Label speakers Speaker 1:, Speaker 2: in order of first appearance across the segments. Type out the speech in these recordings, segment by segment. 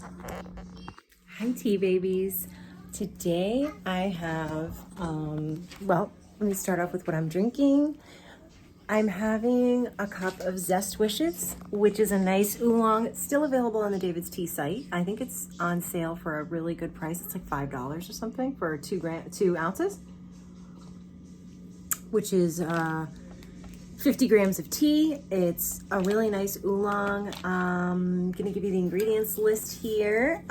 Speaker 1: Hi, tea babies. Today I have, well, let me start off with what I'm drinking. I'm having a cup of Zest Wishes, which is a nice oolong. It's still available on the David's Tea site. I think it's on sale for a really good price. It's like $5 or something for 2 ounces, which is 50 grams of tea. It's a really nice oolong. I'm gonna give you the ingredients list here.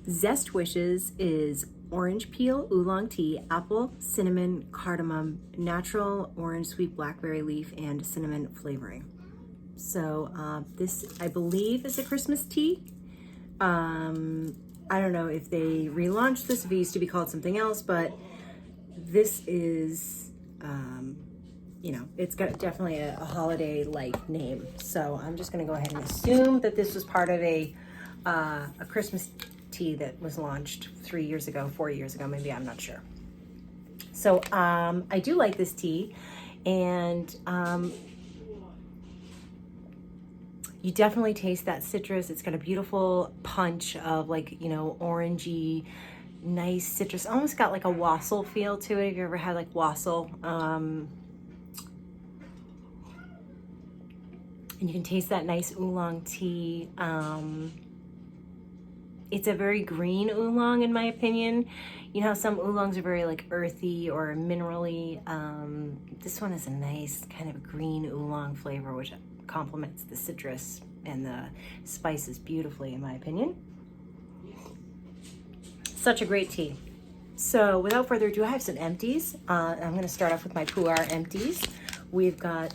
Speaker 1: Zest Wishes is orange peel oolong tea, apple, cinnamon, cardamom, natural orange sweet blackberry leaf, and cinnamon flavoring. So this, I believe, is a Christmas tea. I don't know if they relaunched this, if it used to be called something else, but this is, it's got definitely a holiday-like name. So I'm just gonna go ahead and assume that this was part of a Christmas tea that was launched 3 years ago, 4 years ago, maybe, I'm not sure. So I do like this tea, and you definitely taste that citrus. It's got a beautiful punch of orangey, nice citrus. Almost got like a wassail feel to it. Have you ever had like wassail? And you can taste that nice oolong tea. It's a very green oolong, in my opinion. You know how some oolongs are very like earthy or minerally. This one is a nice kind of green oolong flavor, which complements the citrus and the spices beautifully, in my opinion. Such a great tea. So without further ado, I have some empties. I'm gonna start off with my Pu'er empties. We've got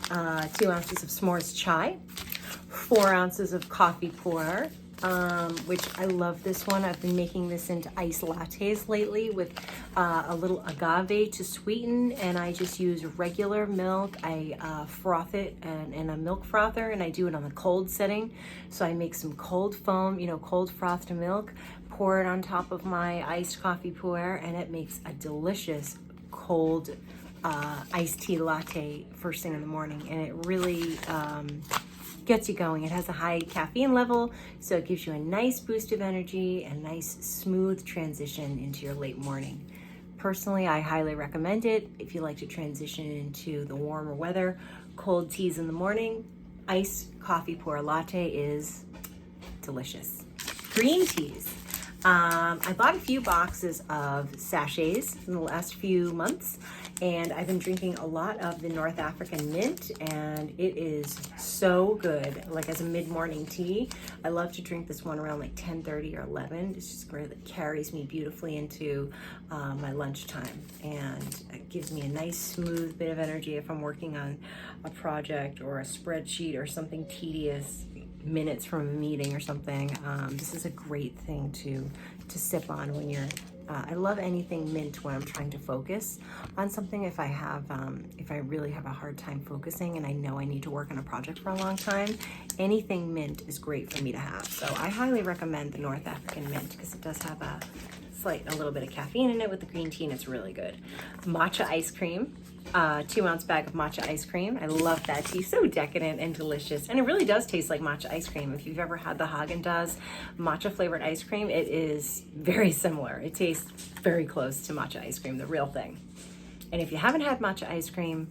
Speaker 1: 2 ounces of s'mores chai, 4 ounces of coffee pu'er, which I love this one. I've been making this into iced lattes lately with a little agave to sweeten, and I just use regular milk. I froth it in a milk frother, and I do it on the cold setting. So I make some cold foam, cold frothed milk, pour it on top of my iced coffee pu'er, and it makes a delicious cold iced tea latte first thing in the morning, and it really gets you going. It has a high caffeine level, so it gives you a nice boost of energy and nice smooth transition into your late morning. Personally, I highly recommend it if you like to transition into the warmer weather. Cold teas in the morning, iced coffee pu'er latte is delicious. Green teas. I bought a few boxes of sachets in the last few months, and I've been drinking a lot of the North African mint, and it is so good. Like as a mid-morning tea, I love to drink this one around like 10:30 or 11. It's just great. It carries me beautifully into my lunchtime, and it gives me a nice smooth bit of energy if I'm working on a project or a spreadsheet or something tedious, minutes from a meeting or something. This is a great thing to sip on when you're I love anything mint when I'm trying to focus on something. If I really have a hard time focusing and I know I need to work on a project for a long time, anything mint is great for me to have. So I highly recommend the North African mint because it does have a little bit of caffeine in it with the green tea, and it's really good. Matcha ice cream. 2 ounce bag of matcha ice cream. I love that tea, so decadent and delicious. And it really does taste like matcha ice cream. If you've ever had the Haagen-Dazs matcha flavored ice cream, it is very similar. It tastes very close to matcha ice cream, the real thing. And if you haven't had matcha ice cream,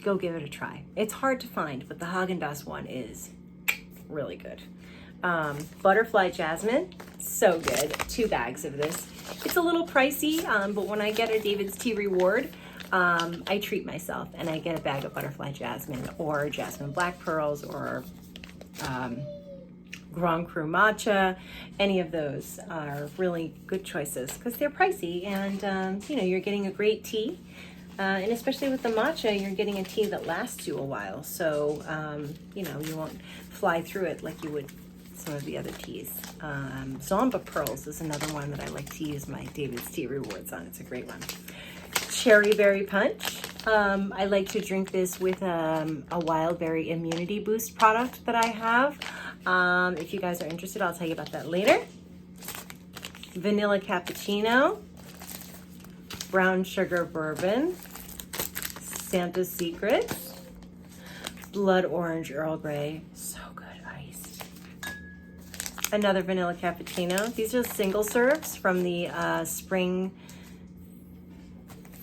Speaker 1: go give it a try. It's hard to find, but the Haagen-Dazs one is really good. Butterfly jasmine, so good. 2 bags of this. It's a little pricey, but when I get a David's Tea reward, I treat myself and I get a bag of butterfly jasmine or jasmine black pearls or Grand Cru matcha. Any of those are really good choices because they're pricey, and you're getting a great tea. And especially with the matcha, you're getting a tea that lasts you a while. So, you won't fly through it like you would some of the other teas. Zomba pearls is another one that I like to use my David's Tea rewards on. It's a great one. Cherry berry punch. I like to drink this with a wild berry immunity boost product that I have. If you guys are interested, I'll tell you about that later. Vanilla cappuccino, brown sugar bourbon, Santa's Secret, blood orange Earl Grey. So good. iced. Another vanilla cappuccino. These are single serves from the Spring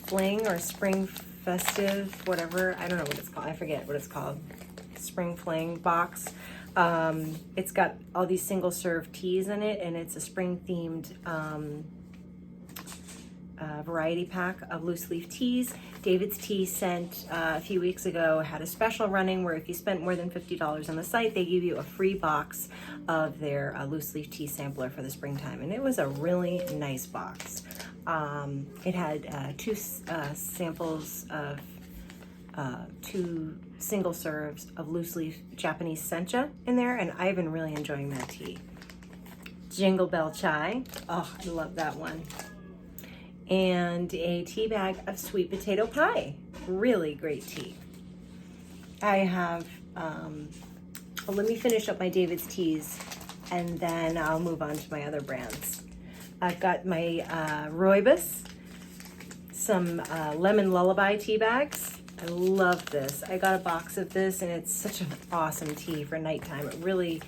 Speaker 1: Fling or Spring Festive, whatever. I don't know what it's called. I forget what it's called. Spring Fling box. It's got all these single serve teas in it, and it's a spring themed variety pack of loose leaf teas. David's Tea sent a few weeks ago, had a special running where if you spent more than $50 on the site, they give you a free box of their loose leaf tea sampler for the springtime, and it was a really nice box. It had two samples of 2 single serves of loose leaf Japanese sencha in there, and I've been really enjoying that tea. Jingle Bell Chai, oh, I love that one. And a tea bag of sweet potato pie, really great tea. I have, well, let me finish up my David's Teas and then I'll move on to my other brands. I've got my Rooibos, some lemon lullaby tea bags. I love this. I got a box of this and it's such an awesome tea for nighttime. It really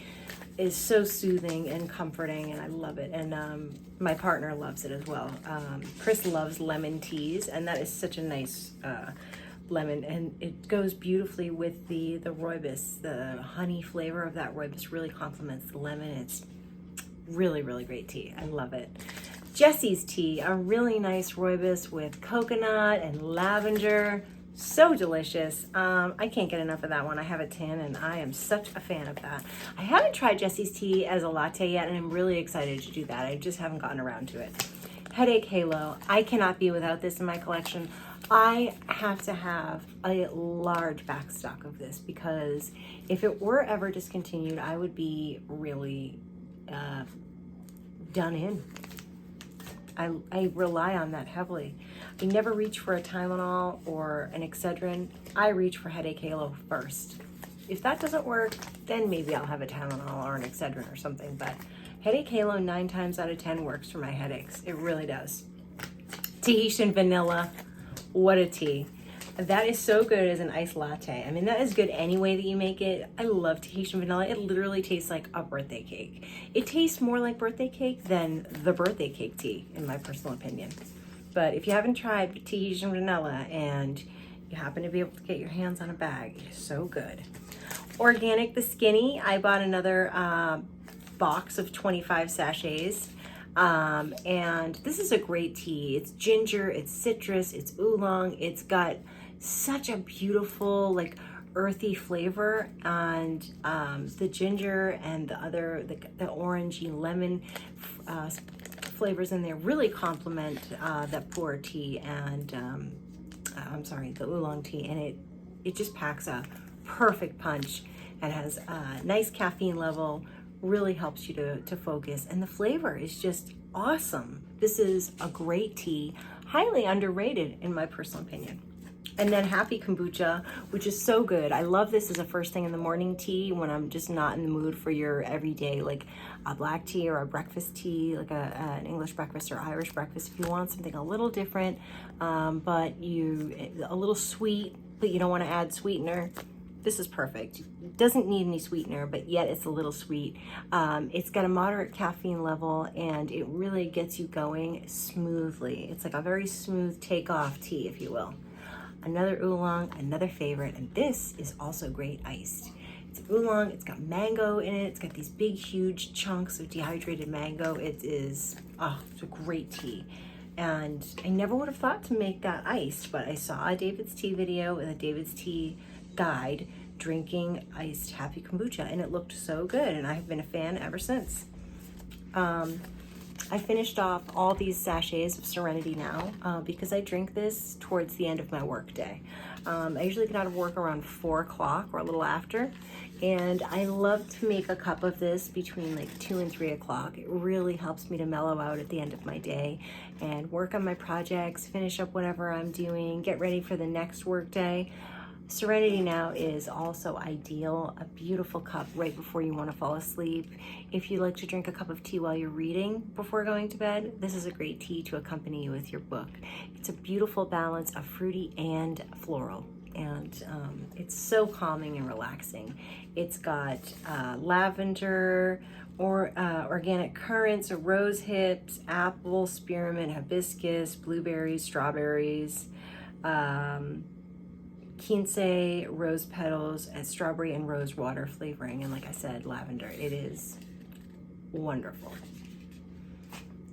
Speaker 1: is so soothing and comforting, and I love it. And my partner loves it as well. Chris loves lemon teas, and that is such a nice lemon, and it goes beautifully with the Rooibos. The honey flavor of that Rooibos really complements the lemon. It's really, really great tea. I love it. Jessie's Tea, a really nice Rooibos with coconut and lavender. So delicious. I can't get enough of that one. I have a tin and I am such a fan of that. I haven't tried Jessie's Tea as a latte yet, and I'm really excited to do that. I just haven't gotten around to it. Headache Halo. I cannot be without this in my collection. I have to have a large back stock of this because if it were ever discontinued, I would be really done in. I rely on that heavily. I never reach for a Tylenol or an Excedrin. I reach for Headache Halo first. If that doesn't work, then maybe I'll have a Tylenol or an Excedrin or something. But Headache Halo 9 times out of 10 works for my headaches. It really does. Tahitian Vanilla. What a tea. That is so good as an iced latte. I mean, that is good any way that you make it. I love Tahitian Vanilla. It literally tastes like a birthday cake. It tastes more like birthday cake than the birthday cake tea, in my personal opinion. But if you haven't tried Tahitian Vanilla and you happen to be able to get your hands on a bag, it is so good. Organic the Skinny. I bought another box of 25 sachets. And this is a great tea. It's ginger, it's citrus, it's oolong. It's got such a beautiful, like, earthy flavor, and the ginger and the orangey lemon flavors in there really complement that pu'er tea and the oolong tea, and it just packs a perfect punch and has a nice caffeine level, really helps you to focus, and the flavor is just awesome. This is a great tea, highly underrated in my personal opinion. And then Happy Kombucha, which is so good. I love this as a first thing in the morning tea when I'm just not in the mood for your everyday, like a black tea or a breakfast tea, like an English breakfast or Irish breakfast. If you want something a little different, but a little sweet, but you don't want to add sweetener, this is perfect. It doesn't need any sweetener, but yet it's a little sweet. It's got a moderate caffeine level, and it really gets you going smoothly. It's like a very smooth takeoff tea, if you will. Another oolong, another favorite, and this is also great iced. It's oolong, it's got mango in it, it's got these big, huge chunks of dehydrated mango. It's a great tea. And I never would have thought to make that iced, but I saw a David's Tea video with a David's Tea guide drinking iced Happy Kombucha, and it looked so good, and I have been a fan ever since. I finished off all these sachets of Serenity now because I drink this towards the end of my work day. I usually get out of work around 4 o'clock or a little after, and I love to make a cup of this between like 2 and 3 o'clock. It really helps me to mellow out at the end of my day and work on my projects, finish up whatever I'm doing, get ready for the next work day. Serenity now is also ideal, a beautiful cup right before you want to fall asleep. If you like to drink a cup of tea while you're reading before going to bed, this is a great tea to accompany you with your book. It's a beautiful balance of fruity and floral. and it's so calming and relaxing. It's got lavender, or organic currants, rose hips, apple, spearmint, hibiscus, blueberries, strawberries, quince, rose petals, and strawberry and rose water flavoring. And like I said, lavender. It is wonderful.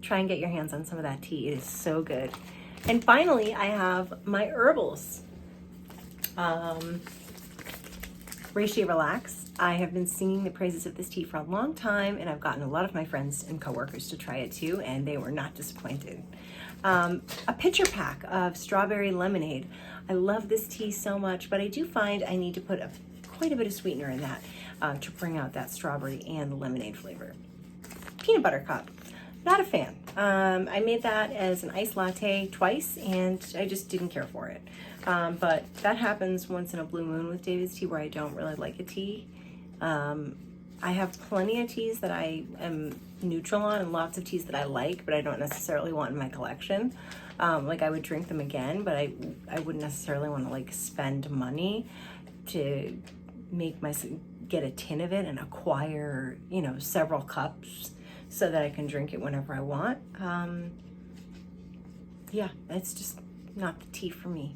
Speaker 1: Try and get your hands on some of that tea. It is so good. And finally, I have my herbals. Reishi Relax. I have been singing the praises of this tea for a long time, and I've gotten a lot of my friends and coworkers to try it too, and they were not disappointed. A pitcher pack of strawberry lemonade. I love this tea so much, but I do find I need to put quite a bit of sweetener in that to bring out that strawberry and the lemonade flavor. Peanut butter cup. Not a fan. I made that as an iced latte twice, and I just didn't care for it. But that happens once in a blue moon with David's tea, where I don't really like a tea. I have plenty of teas that I am neutral on, and lots of teas that I like, but I don't necessarily want in my collection. Like, I would drink them again, but I wouldn't necessarily want to like spend money to get a tin of it and acquire, you know, several cups so that I can drink it whenever I want. Yeah, it's just not the tea for me.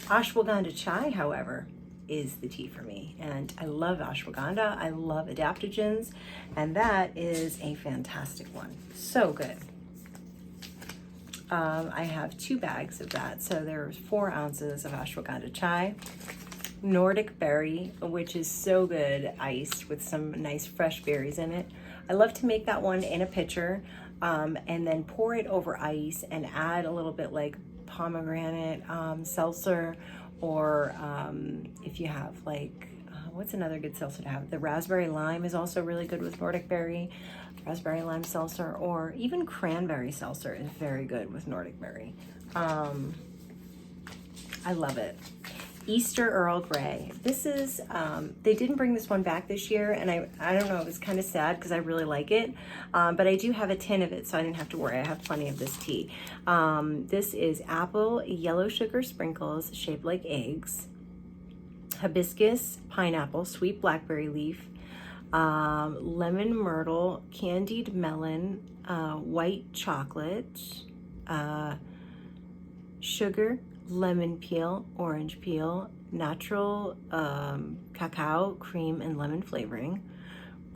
Speaker 1: Ashwagandha chai, however, is the tea for me. And I love ashwagandha. I love adaptogens. And that is a fantastic one. So good. I have 2 bags of that. So there's 4 ounces of ashwagandha chai. Nordic berry, which is so good, iced with some nice fresh berries in it. I love to make that one in a pitcher and then pour it over ice and add a little bit like pomegranate seltzer, or if you have like, what's another good seltzer to have? The raspberry lime is also really good with Nordic berry. Raspberry lime seltzer, or even cranberry seltzer is very good with Nordic berry. I love it. Easter Earl Grey. This is, they didn't bring this one back this year, and I don't know, it was kind of sad because I really like it, but I do have a tin of it, so I didn't have to worry. I have plenty of this tea. This is apple, yellow sugar sprinkles shaped like eggs, hibiscus, pineapple, sweet blackberry leaf, lemon myrtle, candied melon, white chocolate, sugar, lemon peel, orange peel, natural cacao, cream, and lemon flavoring,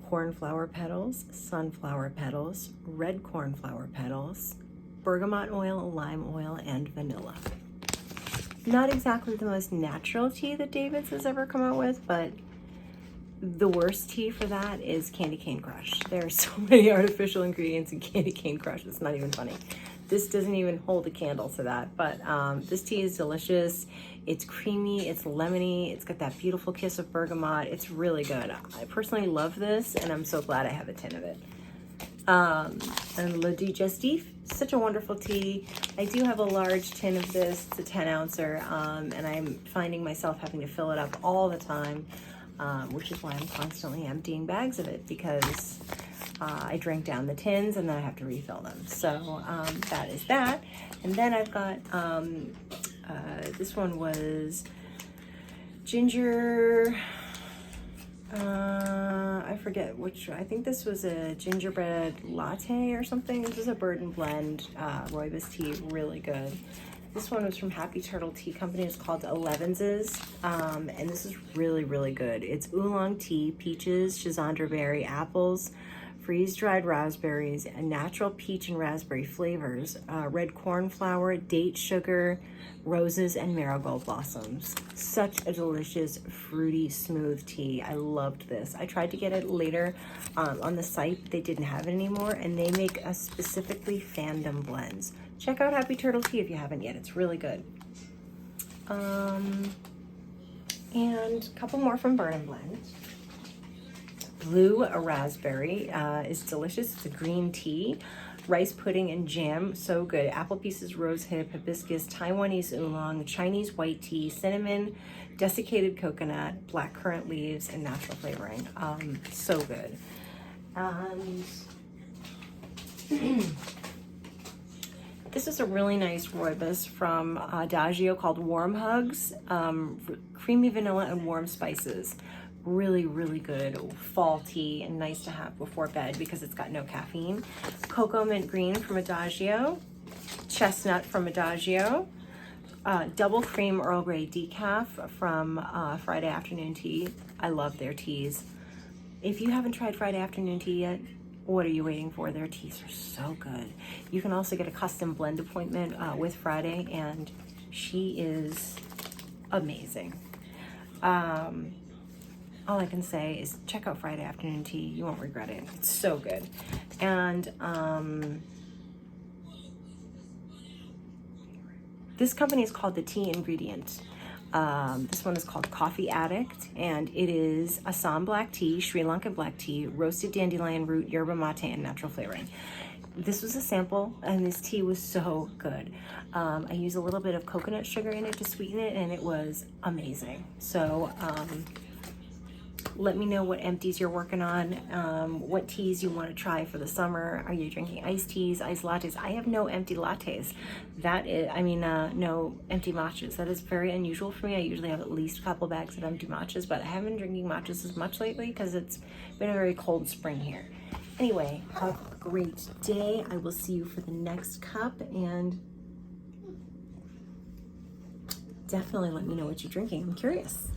Speaker 1: cornflower petals, sunflower petals, red cornflower petals, bergamot oil, lime oil, and vanilla. Not exactly the most natural tea that David's has ever come out with, but the worst tea for that is candy cane crush. There are so many artificial ingredients in candy cane crush, it's not even funny. This doesn't even hold a candle to that, but this tea is delicious. It's creamy, it's lemony, it's got that beautiful kiss of bergamot. It's really good. I personally love this, and I'm so glad I have a tin of it. And Le Digestif, such a wonderful tea. I do have a large tin of this. It's a 10 ouncer, and I'm finding myself having to fill it up all the time, which is why I'm constantly emptying bags of it, because I drink down the tins and then I have to refill them. So that is that. And then I've got, this one was ginger, I forget which, I think this was a gingerbread latte or something. This was a bird and blend rooibos tea, really good. This one was from Happy Turtle Tea Company. It's called 11's, and this is really, really good. It's oolong tea, peaches, schizandra berry, apples, freeze-dried raspberries, and natural peach and raspberry flavors, red cornflower, date sugar, roses, and marigold blossoms. Such a delicious, fruity, smooth tea. I loved this. I tried to get it later on the site, but they didn't have it anymore, and they make a specifically fandom blends. Check out Happy Turtle Tea if you haven't yet. It's really good. And a couple more from Burn and Blend. Blue raspberry is delicious. It's a green tea, rice pudding and jam, so good. Apple pieces, rose hip, hibiscus, Taiwanese oolong, Chinese white tea, cinnamon, desiccated coconut, black currant leaves, and natural flavoring. So good. And This is a really nice rooibos from Adagio called Warm Hugs. Creamy vanilla and warm spices. Really, really good fall tea and nice to have before bed because it's got no caffeine. Cocoa mint green from Adagio. Chestnut from Adagio. Double cream Earl Grey decaf from Friday Afternoon Tea. I love their teas. If you haven't tried Friday Afternoon Tea yet, what are you waiting for? Their teas are so good. You can also get a custom blend appointment with Friday, and she is amazing. All I can say is check out Friday Afternoon Tea. You won't regret it. It's so good. And this company is called The Tea Ingredient. This one is called Coffee Addict, and it is Assam black tea, Sri Lankan black tea, roasted dandelion root, yerba mate, and natural flavoring. This was a sample, and this tea was so good. I used a little bit of coconut sugar in it to sweeten it, and it was amazing. So let me know what empties you're working on, what teas you want to try for the summer. Are you drinking iced teas, iced lattes? I have no empty lattes. That is, no empty matchas. That is very unusual for me. I usually have at least a couple bags of empty matchas, but I haven't been drinking matchas as much lately because it's been a very cold spring here. Anyway, have a great day. I will see you for the next cup, and definitely let me know what you're drinking. I'm curious.